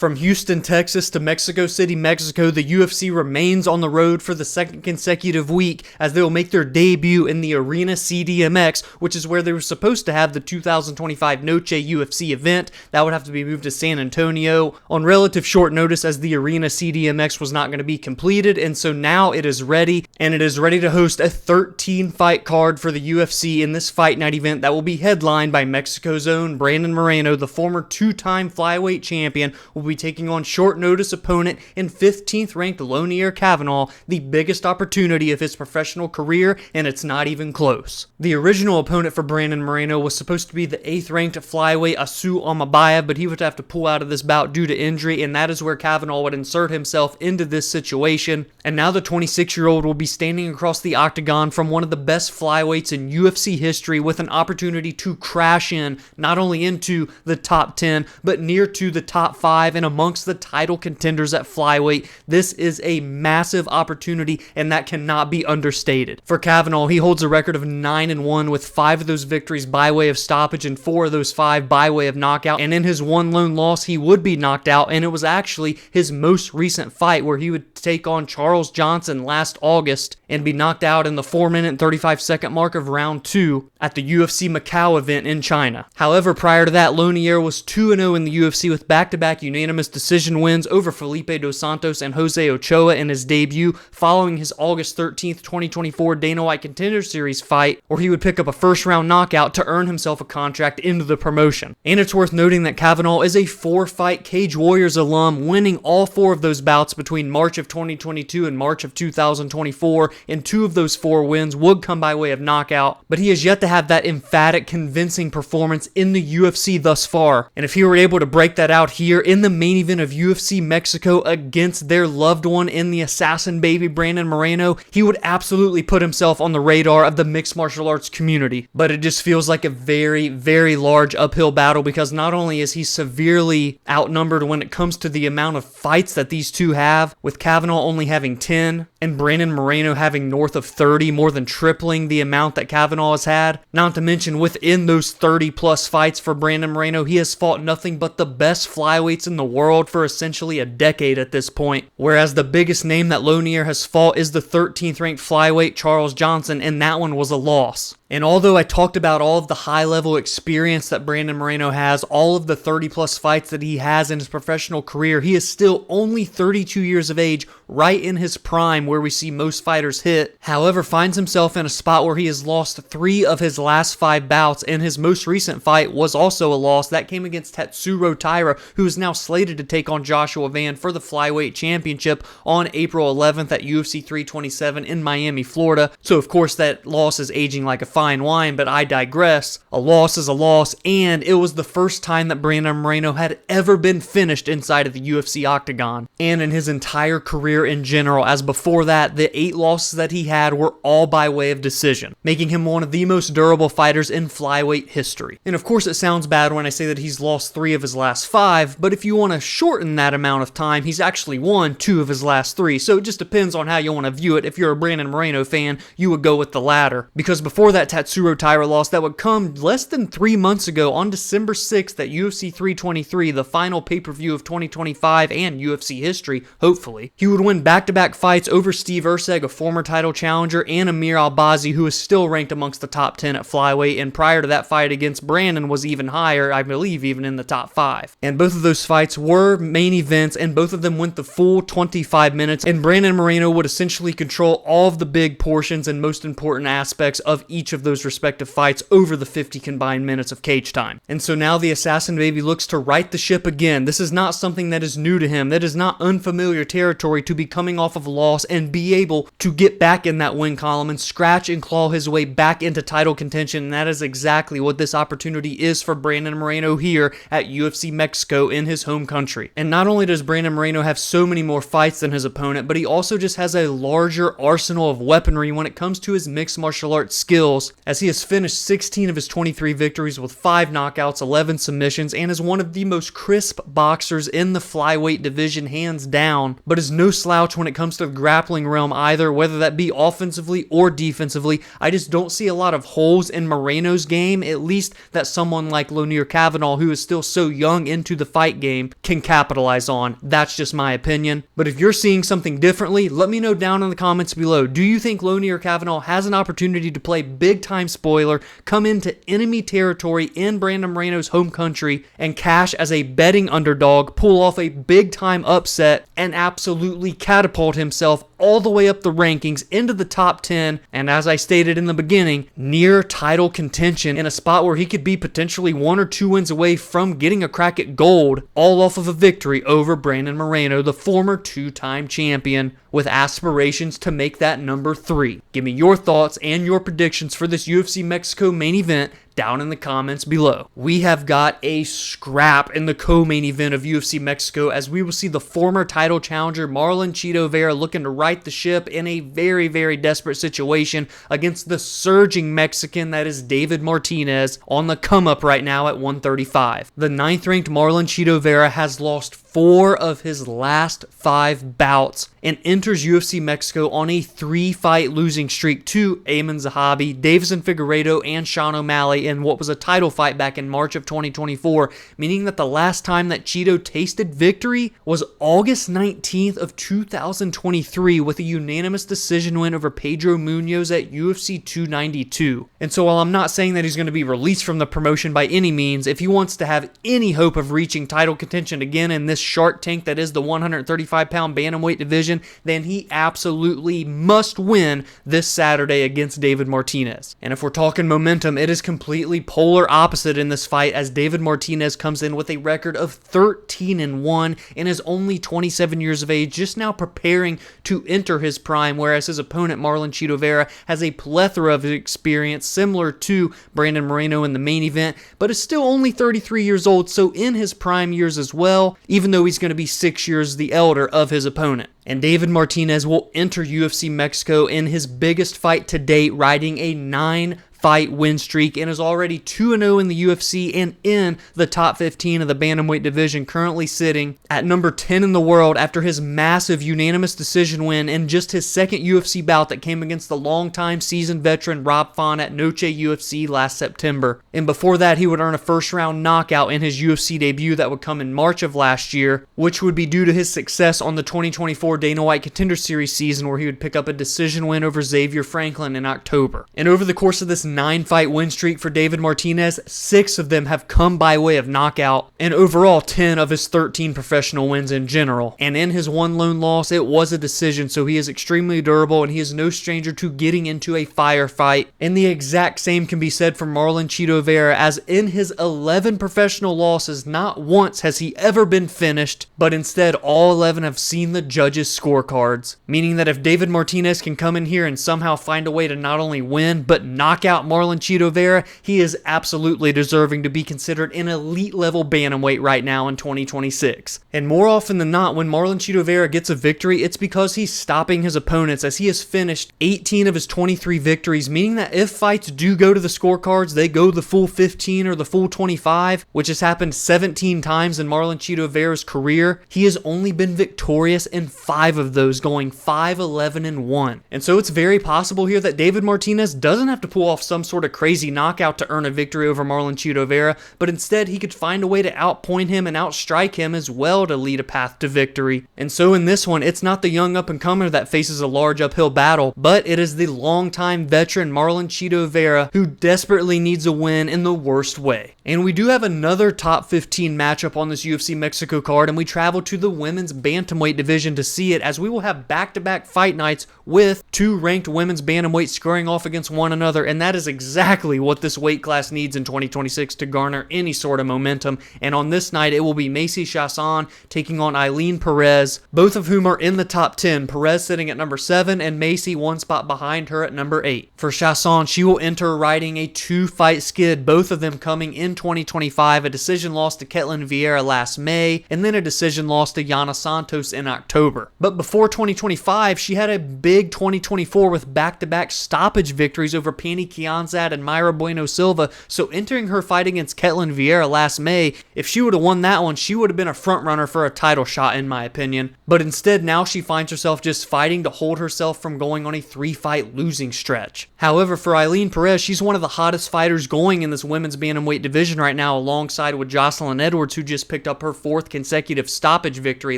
From Houston, Texas to Mexico City, Mexico, the UFC remains on the road for the second consecutive week as they will make their debut in the Arena CDMX, which is where they were supposed to have the 2025 Noche UFC event. That would have to be moved to San Antonio on relative short notice as the Arena CDMX was not going to be completed, and so now it is ready, and it is ready to host a 13-fight card for the UFC in this fight night event that will be headlined by Mexico's own Brandon Moreno, the former two-time flyweight champion, will be taking on short notice opponent and 15th ranked Lone'er Kavanagh, the biggest opportunity of his professional career, and it's not even close. The original opponent for Brandon Moreno was supposed to be the 8th ranked flyweight Asu Amabaya, but he would have to pull out of this bout due to injury, and that is where Kavanagh would insert himself into this situation. And now the 26-year-old will be standing across the octagon from one of the best flyweights in UFC history with an opportunity to crash in not only into the top 10 but near to the top 5 and amongst the title contenders at flyweight. This is a massive opportunity, and that cannot be understated. For Kavanagh, he holds a record of 9-1 with 5 of those victories by way of stoppage and 4 of those 5 by way of knockout, and in his one lone loss he would be knocked out, and it was actually his most recent fight where he would take on Charles Johnson last August and be knocked out in the 4-minute and 35-second mark of round 2 at the UFC Macau event in China. However, prior to that, Lone'er was 2-0 in the UFC with back-to-back unanimous decision wins over Felipe Dos Santos and Jose Ochoa in his debut, following his August 13th, 2024 Dana White Contender Series fight, where he would pick up a first-round knockout to earn himself a contract into the promotion. And it's worth noting that Kavanagh is a 4-fight Cage Warriors alum, winning all 4 of those bouts between March of 2022 and March of 2024, and 2 of those 4 wins would come by way of knockout, but he has yet to have that emphatic, convincing performance in the UFC thus far. And if he were able to break that out here in the main event of UFC Mexico against their loved one in the assassin baby Brandon Moreno, he would absolutely put himself on the radar of the mixed martial arts community. But it just feels like a very, very large uphill battle, because not only is he severely outnumbered when it comes to the amount of fights that these two have, with Kavanagh only having 10 and Brandon Moreno having north of 30, more than tripling the amount that Kavanagh has had. Not to mention, within those 30 plus fights for Brandon Moreno, he has fought nothing but the best flyweights in the world for essentially a decade at this point, whereas the biggest name that Lone'er has fought is the 13th ranked flyweight Charles Johnson, and that one was a loss. And although I talked about all of the high-level experience that Brandon Moreno has, all of the 30-plus fights that he has in his professional career, he is still only 32 years of age, right in his prime where we see most fighters hit. However, finds himself in a spot where he has lost 3 of his last 5 bouts, and his most recent fight was also a loss. That came against Tatsuro Taira, who is now slated to take on Joshua Van for the Flyweight Championship on April 11th at UFC 327 in Miami, Florida. So, of course, that loss is aging like a fine wine, but I digress. A loss is a loss, and it was the first time that Brandon Moreno had ever been finished inside of the UFC octagon, and in his entire career in general, as before that, the 8 losses that he had were all by way of decision, making him one of the most durable fighters in flyweight history. And of course, it sounds bad when I say that he's lost 3 of his last 5, but if you want to shorten that amount of time, he's actually won 2 of his last 3, so it just depends on how you want to view it. If you're a Brandon Moreno fan, you would go with the latter, because before that Tatsuro Taira loss that would come less than 3 months ago on December 6th at UFC 323, the final pay-per-view of 2025 and UFC history, hopefully, he would win back-to-back fights over Steve Erceg, a former title challenger, and Amir Albazi, who is still ranked amongst the top 10 at flyweight, and prior to that fight against Brandon was even higher, I believe even in the top 5. And both of those fights were main events, and both of them went the full 25 minutes, and Brandon Moreno would essentially control all of the big portions and most important aspects of each of those respective fights over the 50 combined minutes of cage time. And so now the assassin baby looks to right the ship again. This is not something that is new to him. That is not unfamiliar territory to be coming off of a loss and be able to get back in that win column and scratch and claw his way back into title contention. And that is exactly what this opportunity is for Brandon Moreno here at UFC Mexico in his home country. And not only does Brandon Moreno have so many more fights than his opponent, but he also just has a larger arsenal of weaponry when it comes to his mixed martial arts skills titles, as he has finished 16 of his 23 victories with 5 knockouts, 11 submissions, and is one of the most crisp boxers in the flyweight division, hands down, but is no slouch when it comes to the grappling realm either, whether that be offensively or defensively. I just don't see a lot of holes in Moreno's game, at least that someone like Lone'er Kavanagh, who is still so young into the fight game, can capitalize on. That's just my opinion. But if you're seeing something differently, let me know down in the comments below. Do you think Lone'er Kavanagh has an opportunity to play big time spoiler, come into enemy territory in Brandon Moreno's home country, and cash as a betting underdog, pull off a big time upset, and absolutely catapult himself all the way up the rankings into the top 10, and as I stated in the beginning, near title contention in a spot where he could be potentially 1 or 2 wins away from getting a crack at gold, all off of a victory over Brandon Moreno, the former 2-time champion, with aspirations to make that number 3. Give me your thoughts and your predictions for this UFC Mexico main event down in the comments below. We have got a scrap in the co-main event of UFC Mexico, as we will see the former title challenger Marlon Vera looking to right the ship in a very, very desperate situation against the surging Mexican that is David Martinez, on the come up right now at 135. The 9th ranked Marlon Vera has lost 4 of his last 5 bouts and enters UFC Mexico on a 3-fight losing streak to Ailin Zahabi, Davison Figueiredo, and Sean O'Malley in what was a title fight back in March of 2024, meaning that the last time that Cheeto tasted victory was August 19th of 2023 with a unanimous decision win over Pedro Munoz at UFC 292. And so while I'm not saying that he's going to be released from the promotion by any means, if he wants to have any hope of reaching title contention again in this Shark Tank that is the 135-pound bantamweight division, then he absolutely must win this Saturday against David Martinez. And if we're talking momentum, it is completely polar opposite in this fight, as David Martinez comes in with a record of 13-1 and is only 27 years of age, just now preparing to enter his prime, whereas his opponent Marlon Vera has a plethora of experience similar to Brandon Moreno in the main event, but is still only 33 years old, so in his prime years as well, even though he's going to be 6 years the elder of his opponent. And David Martinez will enter UFC Mexico in his biggest fight to date, riding a 9-fight win streak, and is already 2-0 in the UFC and in the top 15 of the bantamweight division, currently sitting at number 10 in the world after his massive unanimous decision win in just his second UFC bout that came against the longtime seasoned veteran Rob Font at Noche UFC last September. And before that, he would earn a first-round knockout in his UFC debut that would come in March of last year, which would be due to his success on the 2024 Dana White Contender Series season, where he would pick up a decision win over Xavier Franklin in October. And over the course of this 9-fight win streak for David Martinez, 6 of them have come by way of knockout, and overall 10 of his 13 professional wins in general. And in his one lone loss, it was a decision, so he is extremely durable, and he is no stranger to getting into a firefight. And the exact same can be said for Marlon Vera, as in his 11 professional losses, not once has he ever been finished, but instead all 11 have seen the judges' scorecards. Meaning that if David Martinez can come in here and somehow find a way to not only win, but knock out Marlon Vera, he is absolutely deserving to be considered an elite level bantamweight right now in 2026. And more often than not, when Marlon Vera gets a victory, it's because he's stopping his opponents, as he has finished 18 of his 23 victories, meaning that if fights do go to the scorecards, they go the full 15 or the full 25, which has happened 17 times in Marlon Vera's career. He has only been victorious in 5 of those, going 5-11-1. And so it's very possible here that David Martinez doesn't have to pull off some sort of crazy knockout to earn a victory over Marlon Vera, but instead he could find a way to outpoint him and outstrike him as well to lead a path to victory. And so in this one, it's not the young up-and-comer that faces a large uphill battle, but it is the longtime veteran Marlon Vera, who desperately needs a win in the worst way. And we do have another top 15 matchup on this UFC Mexico card, and we travel to the women's bantamweight division to see it, as we will have back-to-back fight nights with 2 ranked women's bantamweights squaring off against one another, and that is exactly what this weight class needs in 2026 to garner any sort of momentum. And on this night, it will be Macy Chiasson taking on Ailin Perez, both of whom are in the top 10, Perez sitting at number 7 and Macy 1 spot behind her at number 8. For Chiasson, she will enter riding a 2-fight skid, both of them coming in 2025, a decision loss to Vera last May, and then a decision loss to Yana Santos in October. But before 2025, she had a big 2024 with back-to-back stoppage victories over Chiasson Anzad and Mayra Bueno Silva, so entering her fight against Ketlin Vieira last May, if she would have won that one, she would have been a front runner for a title shot in my opinion. But instead, now she finds herself just fighting to hold herself from going on a 3-fight losing stretch. However, for Ailin Perez, she's one of the hottest fighters going in this women's bantamweight division right now, alongside with Jocelyn Edwards, who just picked up her 4th consecutive stoppage victory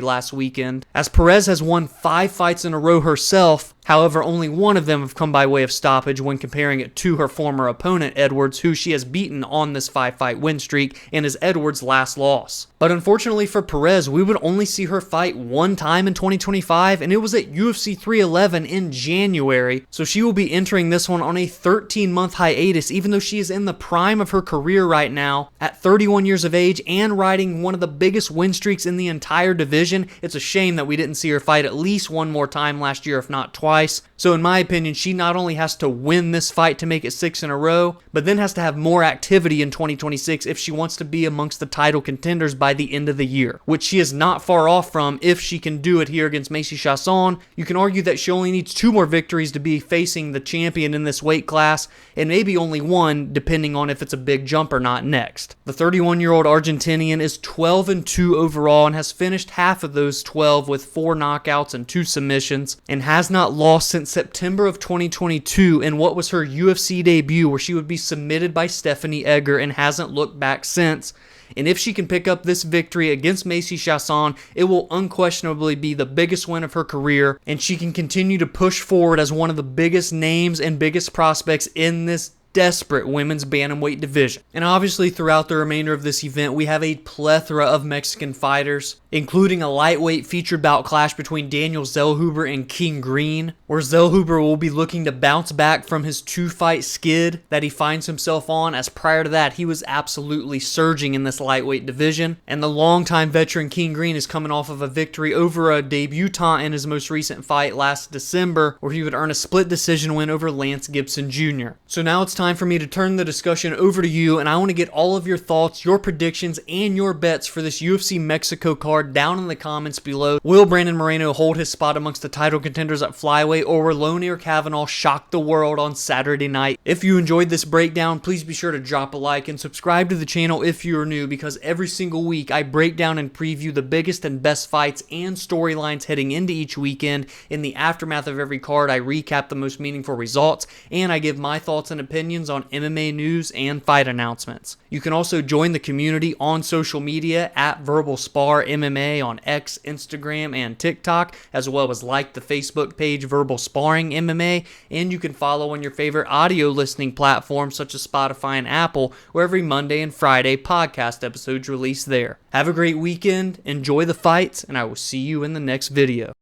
last weekend. As Perez has won 5 fights in a row herself, however, only one of them have come by way of stoppage when comparing it to her former opponent, Edwards, who she has beaten on this 5-fight win streak and is Edwards' last loss. But unfortunately for Perez, we would only see her fight one time in 2025, and it was at UFC 311 in January, so she will be entering this one on a 13-month hiatus, even though she is in the prime of her career right now, at 31 years of age and riding one of the biggest win streaks in the entire division. It's a shame that we didn't see her fight at least one more time last year, if not twice. So in my opinion, she not only has to win this fight to make it 6 in a row, but then has to have more activity in 2026 if she wants to be amongst the title contenders by the end of the year, which she is not far off from if she can do it here against Macy Chiasson. You can argue that she only needs 2 more victories to be facing the champion in this weight class, and maybe only 1 depending on if it's a big jump or not next. The 31-year-old Argentinian is 12-2 overall and has finished half of those 12 with 4 knockouts and 2 submissions, and has not lost since September of 2022 in what was her UFC debut, where she would be submitted by Stephanie Egger, and hasn't looked back since. And if she can pick up this victory against Macy Chiasson, it will unquestionably be the biggest win of her career, and she can continue to push forward as one of the biggest names and biggest prospects in this desperate women's bantamweight division. And obviously throughout the remainder of this event, we have a plethora of Mexican fighters, including a lightweight featured bout clash between Daniel Zellhuber and King Green, where Zellhuber will be looking to bounce back from his 2-fight skid that he finds himself on, as prior to that he was absolutely surging in this lightweight division. And the longtime veteran King Green is coming off of a victory over a debutant in his most recent fight last December, where he would earn a split decision win over Lance Gibson Jr. So now it's time for me to turn the discussion over to you, and I want to get all of your thoughts, your predictions, and your bets for this UFC Mexico card down in the comments below. Will Brandon Moreno hold his spot amongst the title contenders at flyweight, or will Lone'er Kavanagh shock the world on Saturday night? If you enjoyed this breakdown, please be sure to drop a like and subscribe to the channel if you are new, because every single week I break down and preview the biggest and best fights and storylines heading into each weekend. In the aftermath of every card, I recap the most meaningful results, and I give my thoughts and opinions on MMA news and fight announcements. You can also join the community on social media at Verbal Spar MMA on X, Instagram, and TikTok, as well as like the Facebook page Verbal Sparring MMA, and you can follow on your favorite audio listening platforms such as Spotify and Apple, where every Monday and Friday podcast episodes release there. Have a great weekend, enjoy the fights, and I will see you in the next video.